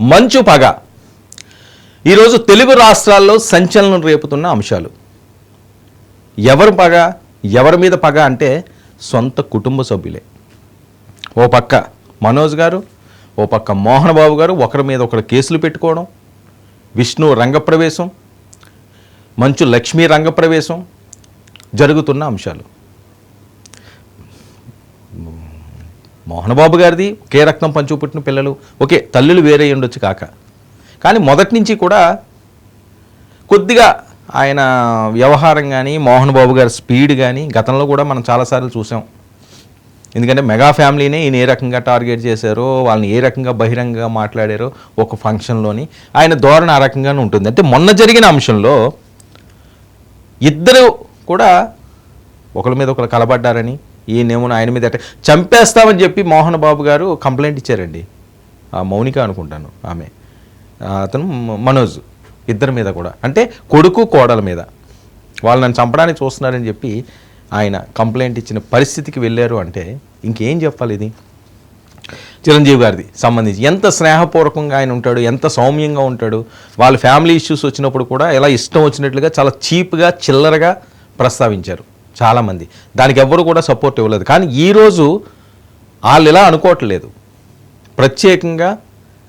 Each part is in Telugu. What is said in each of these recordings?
మంచు పగ ఈరోజు తెలుగు రాష్ట్రాల్లో సంచలనం రేపుతున్న అంశాలు. ఎవరు పగ, ఎవరి మీద పగ అంటే సొంత కుటుంబ సభ్యులే. ఓ పక్క మనోజ్ గారు, ఓ పక్క మోహన్ బాబు గారు ఒకరి మీద ఒకరు కేసులు పెట్టుకోవడం, విష్ణు రంగప్రవేశం, మంచు లక్ష్మీ రంగప్రవేశం జరుగుతున్న అంశాలు. మోహన్ బాబు గారిది ఒకే రక్తం పంచు పుట్టిన పిల్లలు, ఒకే తల్లులు వేరే ఉండొచ్చు కానీ మొదటి నుంచి కూడా కొద్దిగా ఆయన వ్యవహారం కానీ మోహన్ బాబు గారి స్పీడ్ కానీ గతంలో కూడా మనం చాలాసార్లు చూసాం. ఎందుకంటే మెగా ఫ్యామిలీనే ఈయన ఏ రకంగా టార్గెట్ చేశారో, వాళ్ళని ఏ రకంగా బహిరంగంగా మాట్లాడారో ఒక ఫంక్షన్లోని ఆయన ధోరణి ఆ రకంగానే ఉంటుంది. అంటే మొన్న జరిగిన అంశంలో ఇద్దరు కూడా ఒకరి మీద ఒకరు కలబడ్డారని, ఈయనేమో ఆయన మీద చంపేస్తామని చెప్పి మోహన్ బాబు గారు కంప్లైంట్ ఇచ్చారండి. మౌనిక అనుకుంటాను ఆమె, అతను మనోజ్, ఇద్దరి మీద కూడా, అంటే కొడుకు కోడల మీద వాళ్ళు నన్ను చంపడానికి చూస్తున్నారని చెప్పి ఆయన కంప్లైంట్ ఇచ్చిన పరిస్థితికి వెళ్ళారు. అంటే ఇంకేం చెప్పాలి? ఇది చిరంజీవి గారిది సంబంధించి ఎంత స్నేహపూర్వకంగా ఆయన ఉంటాడు, ఎంత సౌమ్యంగా ఉంటాడు. వాళ్ళ ఫ్యామిలీ ఇష్యూస్ వచ్చినప్పుడు కూడా ఎలా ఇష్టం వచ్చినట్లుగా చాలా చీప్గా చిల్లరగా ప్రస్తావించారు చాలామంది. దానికి ఎవ్వరు కూడా సపోర్ట్ ఇవ్వలేదు. కానీ ఈరోజు వాళ్ళు ఇలా అనుకోవట్లేదు. ప్రత్యేకంగా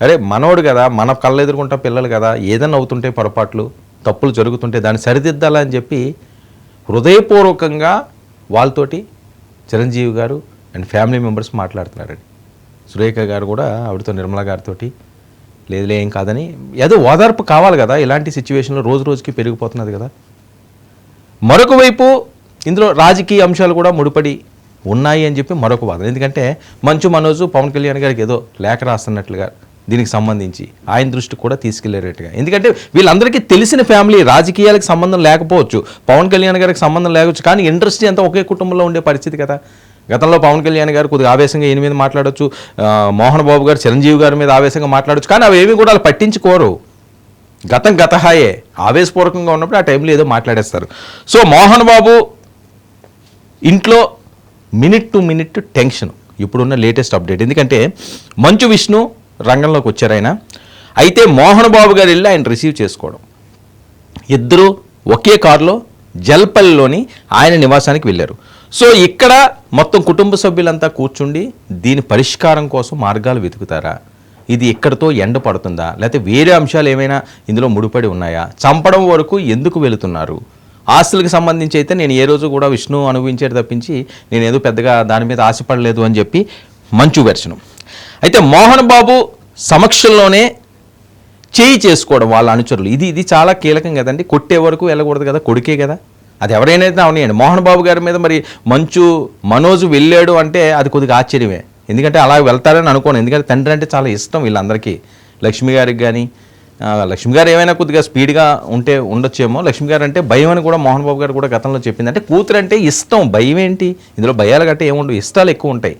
అరే మనోడు కదా, మన కళ్ళు ఎదుర్కొంటా పిల్లలు కదా, ఏదైనా అవుతుంటే పొరపాట్లు తప్పులు జరుగుతుంటే దాన్ని సరిదిద్దాలని చెప్పి హృదయపూర్వకంగా వాళ్ళతోటి చిరంజీవి గారు అండ్ ఫ్యామిలీ మెంబర్స్ మాట్లాడుతున్నారండి. సురేఖ గారు కూడా ఆవిడతో నిర్మల గారితో లేదులే ఏం కాదని, ఏదో ఓదార్పు కావాలి కదా, ఇలాంటి సిచ్యువేషన్లో రోజు రోజుకి పెరిగిపోతున్నది కదా. మరొక వైపు ఇందులో రాజకీయ అంశాలు కూడా ముడిపడి ఉన్నాయి అని చెప్పి మరొక వాదన. ఎందుకంటే మంచు మనోజు పవన్ కళ్యాణ్ గారికి ఏదో లేఖ రాస్తున్నట్లుగా దీనికి సంబంధించి ఆయన దృష్టికి కూడా తీసుకెళ్లేటట్టుగా. ఎందుకంటే వీళ్ళందరికీ తెలిసిన ఫ్యామిలీ, రాజకీయాలకు సంబంధం లేకపోవచ్చు, పవన్ కళ్యాణ్ గారికి సంబంధం లేకపోవచ్చు, కానీ ఇండస్ట్రీ అంతా ఒకే కుటుంబంలో ఉండే పరిస్థితి కదా. గతంలో పవన్ కళ్యాణ్ గారు కొద్దిగా ఆవేశంగా ఈయన మీద మాట్లాడవచ్చు, మోహన్ బాబు గారు చిరంజీవి గారి మీద ఆవేశంగా మాట్లాడవచ్చు, కానీ అవేమీ కూడా వాళ్ళు పట్టించుకోరు. గతహాయే, ఆవేశపూర్వకంగా ఉన్నప్పుడు ఆ టైంలో ఏదో మాట్లాడేస్తారు. సో మోహన్ బాబు ఇంట్లో మినిట్ టు మినిట్ టెన్షన్ ఇప్పుడున్న లేటెస్ట్ అప్డేట్. ఎందుకంటే మంచు విష్ణు రంగంలోకి వచ్చారు ఆయన. అయితే మోహన్ బాబు గారు వెళ్ళి ఆయన రిసీవ్ చేసుకోవడం, ఇద్దరు ఒకే కారులో జల్పల్లిలోని ఆయన నివాసానికి వెళ్ళారు. సో ఇక్కడ మొత్తం కుటుంబ సభ్యులంతా కూర్చుండి దీని పరిష్కారం కోసం మార్గాలు వెతుకుతారా, ఇది ఎక్కడితో ఎండ పడుతుందా, లేకపోతే వేరే అంశాలు ఏమైనా ఇందులో ముడిపడి ఉన్నాయా, చంపడం వరకు ఎందుకు వెళుతున్నారు, ఆస్తులకు సంబంధించి అయితే నేను ఏ రోజు కూడా విష్ణు అనుభవించేది తప్పించి నేను ఏదో పెద్దగా దాని మీద ఆశపడలేదు అని చెప్పి మంచు వెర్షను. అయితే మోహన్ బాబు సమక్షంలోనే చేయి చేసుకోవడం వాళ్ళ అనుచరులు, ఇది చాలా కీలకం కదండి. కొట్టే వరకు వెళ్ళకూడదు కదా, కొడుకే కదా, అది ఎవరైనా అవనియండి. మోహన్ బాబు గారి మీద మరి మంచు మనోజు వెళ్ళాడు అంటే అది కొద్దిగా ఆశ్చర్యమే. ఎందుకంటే అలా వెళ్తారని అనుకోను. ఎందుకంటే తండ్రి అంటే చాలా ఇష్టం వీళ్ళందరికీ. లక్ష్మి గారికి కానీ, లక్ష్మి గారు ఏమైనా కొద్దిగా స్పీడ్గా ఉంటే ఉండొచ్చేమో, లక్ష్మి గారు అంటే భయం అని కూడా మోహన్ బాబు గారు కూడా గతంలో చెప్పింది. అంటే కూతురు అంటే ఇష్టం, భయం ఏంటి ఇందులో, భయాలు గట్టే ఏముండవు, ఇష్టాలు ఎక్కువ ఉంటాయి.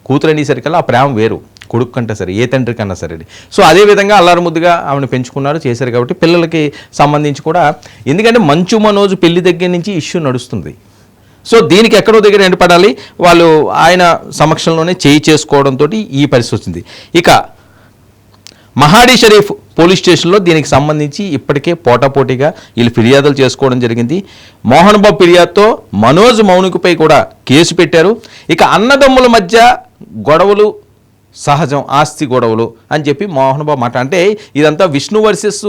కూతురు అనేసరికల్లా ఆ ప్రేమ వేరు, కొడుకు కంటే సరే, ఏ తండ్రి కన్నా సరే. సో అదేవిధంగా అల్లారు ముద్దుగా ఆమెను పెంచుకున్నారు, చేశారు. కాబట్టి పిల్లలకి సంబంధించి కూడా, ఎందుకంటే మంచు మనోజు పెళ్లి దగ్గర నుంచి ఇష్యూ నడుస్తుంది. సో దీనికి ఎక్కడో దగ్గర ఎండపడాలి, వాళ్ళు ఆయన సమక్షంలోనే చేయి చేసుకోవడంతో ఈ పరిస్థితి వచ్చింది. ఇక మహాడి షరీఫ్ పోలీస్ స్టేషన్లో దీనికి సంబంధించి ఇప్పటికే పోటాపోటీగా వీళ్ళు ఫిర్యాదులు చేసుకోవడం జరిగింది. మోహన్ బాబు ఫిర్యాదుతో మనోజ్ మౌనికపై కూడా కేసు పెట్టారు. ఇక అన్నదమ్ముల మధ్య గొడవలు సహజం, ఆస్తి గొడవలు అని చెప్పి మోహన్ బాబు మాట. అంటే ఇదంతా విష్ణు వర్సెస్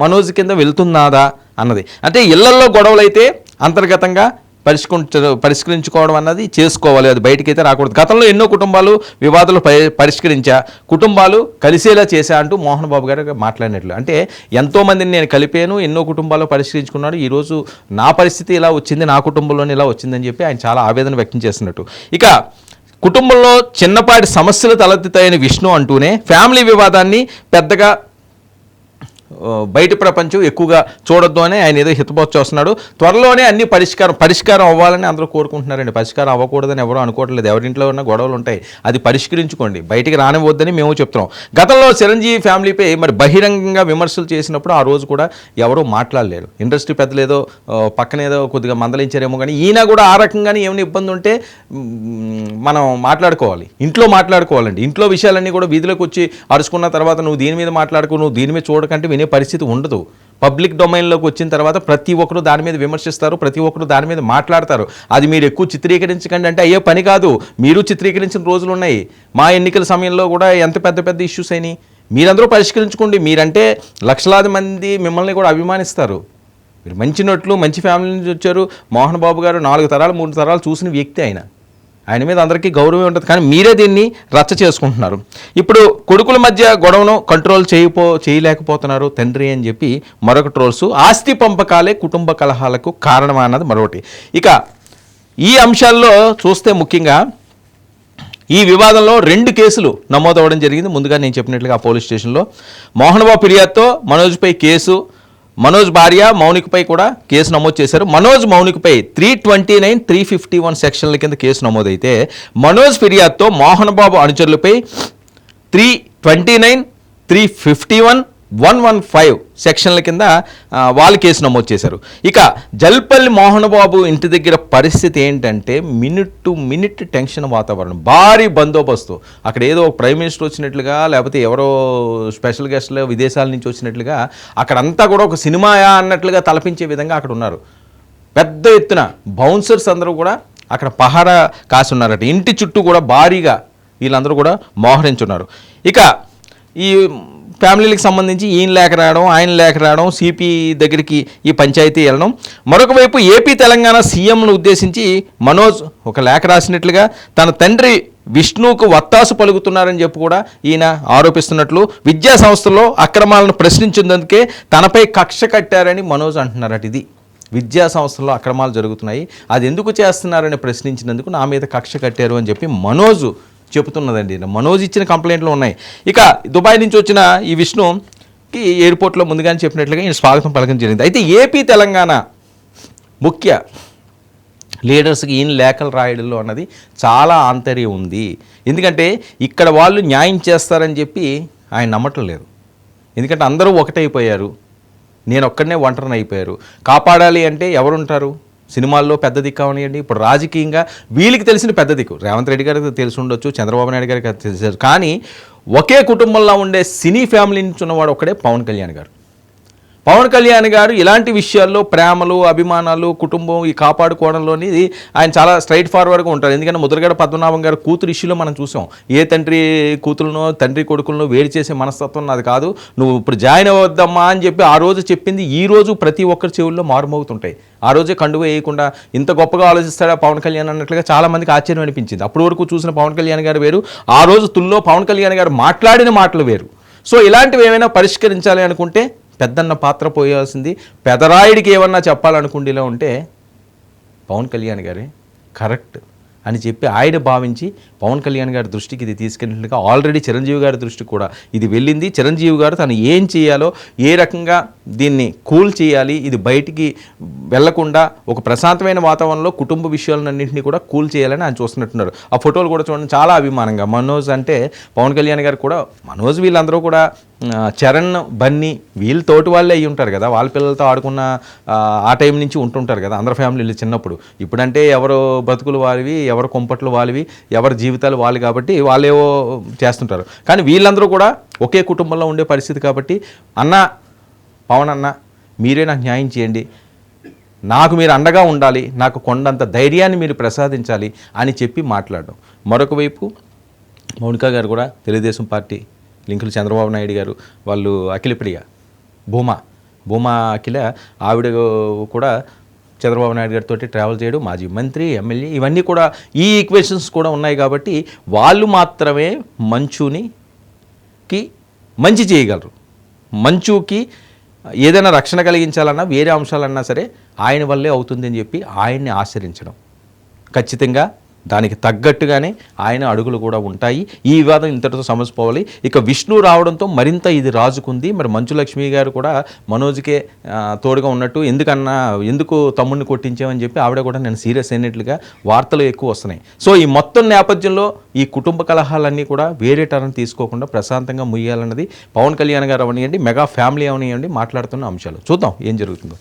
మనోజ్ కింద వెళ్తున్నదా అన్నది. అంటే ఇళ్లల్లో గొడవలు అయితే అంతర్గతంగా పరిష్కరించుకోవడం అన్నది చేసుకోవాలి, అది బయటకైతే రాకూడదు. గతంలో ఎన్నో కుటుంబాలు వివాదాలు పరిష్కరించా, కుటుంబాలు కలిసేలా చేశా అంటూ మోహన్ బాబు గారు మాట్లాడినట్లు. అంటే ఎంతోమందిని నేను కలిపాను, ఎన్నో కుటుంబాలు పరిష్కరించుకున్నాడు, ఈరోజు నా పరిస్థితి ఇలా వచ్చింది, నా కుటుంబంలోనే ఇలా వచ్చిందని చెప్పి ఆయన చాలా ఆవేదన వ్యక్తం చేస్తున్నట్టు. ఇక కుటుంబంలో చిన్నపాటి సమస్యలు తలెత్తుతాయని విష్ణు అంటూనే ఫ్యామిలీ వివాదాన్ని పెద్దగా బయట ప్రపంచం ఎక్కువగా చూడొద్దు అని ఆయన ఏదో హితబోధ చేస్తున్నాడు. త్వరలోనే అన్ని పరిష్కారం అవ్వాలని అందరూ కోరుకుంటున్నారండి. పరిష్కారం అవ్వకూడదని ఎవరూ అనుకోవట్లేదు. ఎవరింట్లో ఉన్న గొడవలు ఉంటాయి, అది పరిష్కరించుకోండి, బయటికి రానివ్వద్దని మేము చెప్తున్నాం. గతంలో చిరంజీవి ఫ్యామిలీపై మరి బహిరంగంగా విమర్శలు చేసినప్పుడు ఆ రోజు కూడా ఎవరూ మాట్లాడలేరు. ఇండస్ట్రీ పెద్దలు ఏదో పక్కన ఏదో కొద్దిగా మందలించారేమో, కానీ ఈయన కూడా ఆ రకంగానే ఏమైనా ఇబ్బంది ఉంటే మనం మాట్లాడుకోవాలి, ఇంట్లో మాట్లాడుకోవాలండి. ఇంట్లో విషయాలన్నీ కూడా వీధిలోకి వచ్చి అరుచుకున్న తర్వాత నువ్వు దీని మీద మాట్లాడుకో, నువ్వు దీని మీద చూడకంటే వినే పరిస్థితి ఉండదు. పబ్లిక్ డొమైన్లోకి వచ్చిన తర్వాత ప్రతి ఒక్కరు దాని మీద విమర్శిస్తారు, ప్రతి ఒక్కరు దాని మీద మాట్లాడతారు. అది మీరు ఎక్కువ చిత్రీకరించకండి అంటే అయ్యే పని కాదు. మీరు చిత్రీకరించిన రోజులు ఉన్నాయి. మా ఎన్నికల సమయంలో కూడా ఎంత పెద్ద పెద్ద ఇష్యూస్ అయినాయి. మీరందరూ పరిష్కరించుకోండి. మీరంటే లక్షలాది మంది మిమ్మల్ని కూడా అభిమానిస్తారు. మీరు మంచి నోట్లు, మంచి ఫ్యామిలీ నుంచి వచ్చారు. మోహన్ బాబు గారు 4 తరాలు 3 తరాలు చూసిన వ్యక్తి ఆయన మీద అందరికీ గౌరవం ఉంటుంది. కానీ మీరే దీన్ని రచ్చ చేసుకుంటున్నారు. ఇప్పుడు కొడుకుల మధ్య గొడవను కంట్రోల్ చేయలేకపోతున్నారు తండ్రి అని చెప్పి మరొక ట్రోల్స్. ఆస్తి పంపకాలే కుటుంబ కలహాలకు కారణం అన్నది మరొకటి. ఇక ఈ అంశాల్లో చూస్తే ముఖ్యంగా ఈ వివాదంలో 2 కేసులు నమోదవడం జరిగింది. ముందుగా నేను చెప్పినట్లుగా ఆ పోలీస్ స్టేషన్లో మోహన్ బాబు ఫిర్యాదుతో మనోజ్పై కేసు, మనోజ్ భార్య మౌనికపై కూడా కేసు నమోదు చేశారు. మనోజ్ మౌనికపై 329, 351 సెక్షన్ల కింద కేసు నమోదైతే మనోజ్ ఫిర్యాదుతో మోహన్ బాబు అనుచరులపై 329, 351, 115 సెక్షన్ల కింద వాళ్ళు కేసు నమోదు చేశారు. ఇక జల్పల్లి మోహన్ బాబు ఇంటి దగ్గర పరిస్థితి ఏంటంటే మినిట్ టు మినిట్ టెన్షన్ వాతావరణం, భారీ బందోబస్తు. అక్కడ ఏదో ప్రైమ్ మినిస్టర్ వచ్చినట్లుగా, లేకపోతే ఎవరో స్పెషల్ గెస్ట్లు విదేశాల నుంచి వచ్చినట్లుగా, అక్కడంతా కూడా ఒక సినిమాయా అన్నట్లుగా తలపించే విధంగా అక్కడ ఉన్నారు. పెద్ద ఎత్తున బౌన్సర్స్ అందరూ కూడా అక్కడ పహారా కాసి ఉన్నారట. ఇంటి చుట్టూ కూడా భారీగా వీళ్ళందరూ కూడా మోహరించున్నారు. ఇక ఈ ఫ్యామిలీలకు సంబంధించి ఈయన లేఖ రాయడం, ఆయన లేఖ రాయడం, సిపి దగ్గరికి ఈ పంచాయతీ వెళ్ళడం. మరొక వైపు ఏపీ తెలంగాణ సీఎంను ఉద్దేశించి మనోజ్ ఒక లేఖ రాసినట్లుగా తన తండ్రి విష్ణుకు వత్తాసు పలుకుతున్నారని చెప్పి కూడా ఈయన ఆరోపిస్తున్నట్లు, విద్యా సంస్థల్లో అక్రమాలను ప్రశ్నించినందుకే తనపై కక్ష కట్టారని మనోజ్ అంటున్నారట. ఇది విద్యా సంస్థల్లో అక్రమాలు జరుగుతున్నాయి, అది ఎందుకు చేస్తున్నారని ప్రశ్నించినందుకు నా మీద కక్ష కట్టారు అని చెప్పి మనోజ్ చెబుతున్నదండి. మనోజ్ ఇచ్చిన కంప్లైంట్లు ఉన్నాయి. ఇక దుబాయ్ నుంచి వచ్చిన ఈ విష్ణుకి ఎయిర్పోర్ట్లో ముందుగానే చెప్పినట్లుగా ఈయన స్వాగతం పలకడం జరిగింది. అయితే ఏపీ తెలంగాణ ముఖ్య లీడర్స్కి ఈయన లేఖలు రాయడంలో అన్నది చాలా ఆంతర్యం ఉంది. ఎందుకంటే ఇక్కడ వాళ్ళు న్యాయం చేస్తారని చెప్పి ఆయన నమ్మటం లేదు. ఎందుకంటే అందరూ ఒకటైపోయారు, నేను ఒక్కడనే ఒంటరిని అయిపోయారు. కాపాడాలి అంటే ఎవరుంటారు? సినిమాల్లో పెద్ద దిక్కు అవనియండి, ఇప్పుడు రాజకీయంగా వీళ్ళకి తెలిసిన పెద్ద దిక్కు రేవంత్ రెడ్డి గారికి తెలిసి ఉండొచ్చు, చంద్రబాబు నాయుడు గారికి తెలిసారు. కానీ ఒకే కుటుంబంలో ఉండే సినీ ఫ్యామిలీ నుంచి ఉన్నవాడు ఒక్కడే పవన్ కళ్యాణ్ గారు. పవన్ కళ్యాణ్ గారు ఇలాంటి విషయాల్లో ప్రేమలు, అభిమానాలు, కుటుంబం ఈ కాపాడుకోవడంలోని ఆయన చాలా స్ట్రైట్ ఫార్వర్డ్గా ఉంటారు. ఎందుకంటే ముద్రగడ పద్మనాభం గారు కూతురు ఇష్యూలో మనం చూసాం. ఏ తండ్రి కూతురునో తండ్రి కొడుకులను వేడి చేసే మనస్తత్వం నాది కాదు, నువ్వు ఇప్పుడు జాయిన్ అవ్వద్దమ్మా అని చెప్పి ఆ రోజు చెప్పింది ఈ రోజు ప్రతి ఒక్కరి చెవుల్లో మారుమోగుతుంటాయి. ఆ రోజే కండువ వేయకుండా ఇంత గొప్పగా ఆలోచిస్తాడా పవన్ కళ్యాణ్ అన్నట్లుగా చాలామందికి ఆశ్చర్యం అనిపించింది. అప్పటి వరకు చూసిన పవన్ కళ్యాణ్ గారు వేరు, ఆ రోజు తుల్లో పవన్ కళ్యాణ్ గారు మాట్లాడిన మాటలు వేరు. సో ఇలాంటివి ఏమైనా పరిష్కరించాలి అనుకుంటే పెద్దన్న పాత్ర పోయాల్సింది. పెదరాయుడికి ఏమన్నా చెప్పాలనుకుండేలా ఉంటే పవన్ కళ్యాణ్ గారే కరెక్ట్ అని చెప్పి ఆయన భావించి పవన్ కళ్యాణ్ గారి దృష్టికి ఇది తీసుకెళ్ళినట్లుగా ఆల్రెడీ చిరంజీవి గారి దృష్టికి కూడా ఇది వెళ్ళింది. చిరంజీవి గారు తను ఏం చేయాలో, ఏ రకంగా దీన్ని కూల్ చేయాలి, ఇది బయటికి వెళ్లకుండా ఒక ప్రశాంతమైన వాతావరణంలో కుటుంబ విషయాలన్నింటినీ కూడా కూల్ చేయాలని ఆయన చూస్తున్నట్టున్నారు. ఆ ఫోటోలు కూడా చూడండి, చాలా అభిమానంగా. మనోజ్ అంటే పవన్ కళ్యాణ్ గారు కూడా, మనోజ్ వీళ్ళందరూ కూడా చరణ్, బన్నీ వీళ్ళు తోటి వాళ్ళే అయ్యి ఉంటారు కదా, వాళ్ళ పిల్లలతో ఆడుకున్న ఆ టైం నుంచి ఉంటుంటారు కదా అందరి ఫ్యామిలీలు చిన్నప్పుడు. ఇప్పుడంటే ఎవరు బతుకులు వాళ్ళవి, ఎవరు కొంపట్లు వాళ్ళవి, ఎవరి జీవితాలు వాళ్ళు, కాబట్టి వాళ్ళేవో చేస్తుంటారు. కానీ వీళ్ళందరూ కూడా ఒకే కుటుంబంలో ఉండే పరిస్థితి కాబట్టి, అన్న పవన్ అన్న మీరే నాకు న్యాయం చేయండి, నాకు మీరు అండగా ఉండాలి, నాకు కొండంత ధైర్యాన్ని మీరు ప్రసాదించాలి అని చెప్పి మాట్లాడడం. మరొక వైపు మౌనిక గారు కూడా తెలుగుదేశం పార్టీ లింకులు, చంద్రబాబు నాయుడు గారు వాళ్ళు అఖిలప్రియ భూమా అఖిల ఆవిడ కూడా చంద్రబాబు నాయుడు గారితో ట్రావెల్ చేయడం, మాజీ మంత్రి, ఎమ్మెల్యే, ఇవన్నీ కూడా ఈ ఈక్వేషన్స్ కూడా ఉన్నాయి. కాబట్టి వాళ్ళు మాత్రమే మంచుకి మంచి చేయగలరు. మంచుకి ఏదైనా రక్షణ కలిగించాలన్నా, వేరే అంశాలన్నా సరే ఆయన వల్లే అవుతుంది అని చెప్పి ఆయన్ని ఆశ్రయించడం. ఖచ్చితంగా దానికి తగ్గట్టుగానే ఆయన అడుగులు కూడా ఉంటాయి. ఈ వివాదం ఇంతటితో సమసిపోవాలి. ఇక విష్ణు రావడంతో మరింత ఇది రాజుకుంది. మరి మంచు లక్ష్మి గారు కూడా మనోజ్కే తోడుగా ఉన్నట్టు, ఎందుకు తమ్ముడిని కొట్టించామని చెప్పి ఆవిడ కూడా నేను సీరియస్ అయినట్లుగా వార్తలు ఎక్కువ వస్తున్నాయి. సో ఈ మొత్తం నేపథ్యంలో ఈ కుటుంబ కలహాలన్నీ కూడా వేరే టర్న్ తీసుకోకుండా ప్రశాంతంగా ముయ్యాలన్నది పవన్ కళ్యాణ్ గారు అవనియండి, మెగా ఫ్యామిలీ అవనియండి మాట్లాడుతున్న అంశాలు. చూద్దాం ఏం జరుగుతుందో.